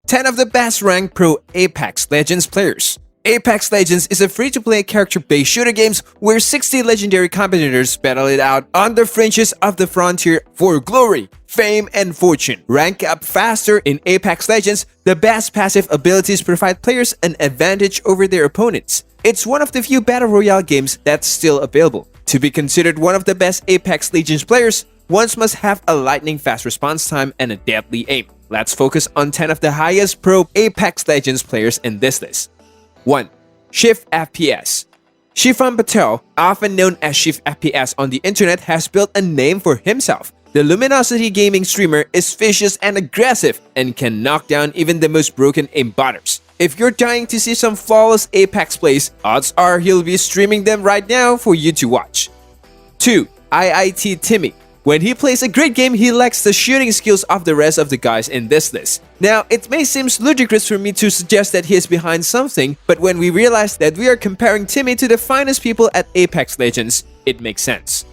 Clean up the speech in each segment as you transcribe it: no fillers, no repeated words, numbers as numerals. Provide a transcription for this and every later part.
10 of the best ranked pro Apex Legends players. Apex Legends is a free-to-play character-based shooter games where 60 legendary competitors battle it out on the fringes of the frontier for glory, fame, and fortune. Rank up faster in Apex Legends, the best passive abilities provide players an advantage over their opponents. It's one of the few battle royale games that's still available. To be considered one of the best Apex Legends players, one must have a lightning-fast response time and a deadly aim. Let's focus on 10 of the highest pro Apex Legends players in this list. 1. Shift FPS. Shifan Patel, often known as Shift FPS on the internet, has built a name for himself. The Luminosity gaming streamer is vicious and aggressive and can knock down even the most broken aimbotters. If you're dying to see some flawless Apex plays, odds are he'll be streaming them right now for you to watch. 2. IIT Timmy. When he plays a great game, he lacks the shooting skills of the rest of the guys in this list. Now, it may seem ludicrous for me to suggest that he is behind something, but when we realize that we are comparing Timmy to the finest people at Apex Legends, it makes sense.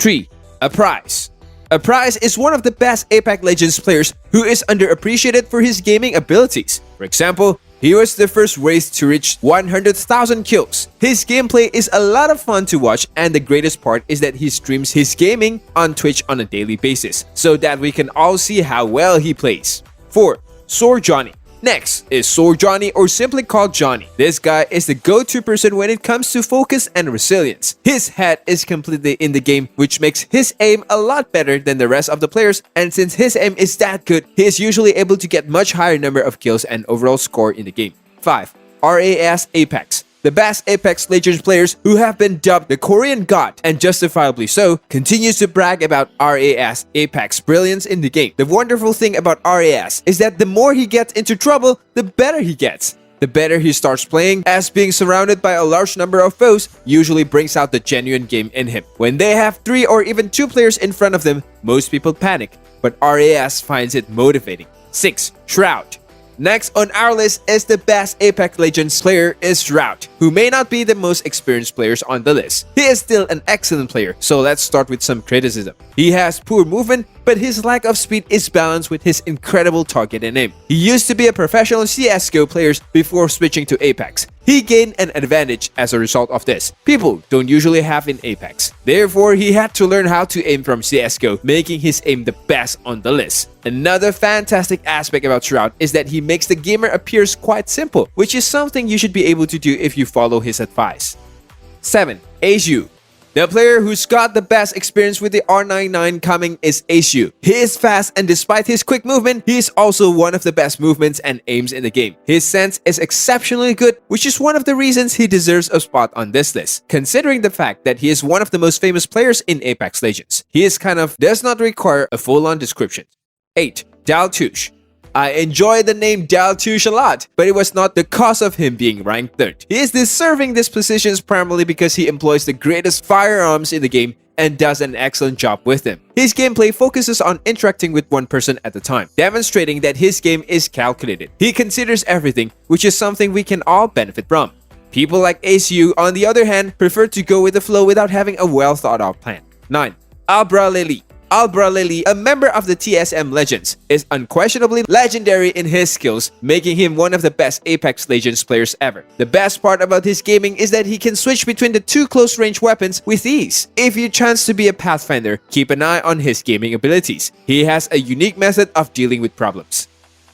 3. Aprise. Aprise is one of the best Apex Legends players who is underappreciated for his gaming abilities. For example, he was the first race to reach 100,000 kills. His gameplay is a lot of fun to watch, and the greatest part is that he streams his gaming on Twitch on a daily basis, so that we can all see how well he plays. 4. Sword Johnny. Next is Sword Johnny, or simply called Johnny. This guy is the go-to person when it comes to focus and resilience. His head is completely in the game, which makes his aim a lot better than the rest of the players, and since his aim is that good, he is usually able to get much higher number of kills and overall score in the game. 5. RAS Apex. The best Apex Legends players who have been dubbed the Korean God, and justifiably so, continues to brag about RAS Apex brilliance in the game. The wonderful thing about RAS is that the more he gets into trouble, the better he gets. The better he starts playing, as being surrounded by a large number of foes usually brings out the genuine game in him. When they have 3 or even 2 players in front of them, most people panic, but RAS finds it motivating. 6. Shroud. Next on our list is the best Apex Legends player is Shroud, who may not be the most experienced players on the list. He is still an excellent player, so let's start with some criticism. He has poor movement, but his lack of speed is balanced with his incredible target and aim. He used to be a professional CSGO player before switching to Apex. He gained an advantage as a result of this. People don't usually have in Apex. Therefore, he had to learn how to aim from CSGO, making his aim the best on the list. Another fantastic aspect about Shroud is that he makes the gamer appears quite simple, which is something you should be able to do if you follow his advice. 7. ASU. The player who's got the best experience with the R99 coming is ASU. He is fast, and despite his quick movement, he is also one of the best movements and aims in the game. His sense is exceptionally good, which is one of the reasons he deserves a spot on this list. Considering the fact that he is one of the most famous players in Apex Legends, he is does not require a full-on description. 8. Daltouche. I enjoy the name Daltouche a lot, but it was not the cause of him being ranked 3rd. He is deserving these positions primarily because he employs the greatest firearms in the game and does an excellent job with them. His gameplay focuses on interacting with one person at a time, demonstrating that his game is calculated. He considers everything, which is something we can all benefit from. People like ASU, on the other hand, prefer to go with the flow without having a well thought out plan. 9. Albra Lily. Albra Lily, a member of the TSM Legends, is unquestionably legendary in his skills, making him one of the best Apex Legends players ever. The best part about his gaming is that he can switch between the 2 close-range weapons with ease. If you chance to be a Pathfinder, keep an eye on his gaming abilities. He has a unique method of dealing with problems.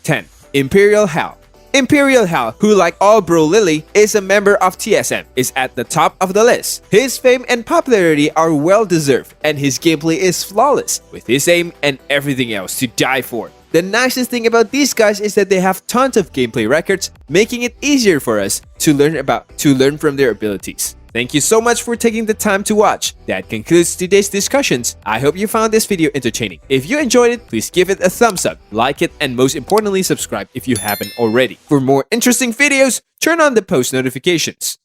10. Imperial Hal. Imperial Hal, who like Albro Lily is a member of TSM, is at the top of the list. His fame and popularity are well deserved, and his gameplay is flawless, with his aim and everything else to die for. The nicest thing about these guys is that they have tons of gameplay records, making it easier for us to learn from their abilities. Thank you so much for taking the time to watch. That concludes today's discussions. I hope you found this video entertaining. If you enjoyed it, please give it a thumbs up, like it, and most importantly, subscribe if you haven't already. For more interesting videos, turn on the post notifications.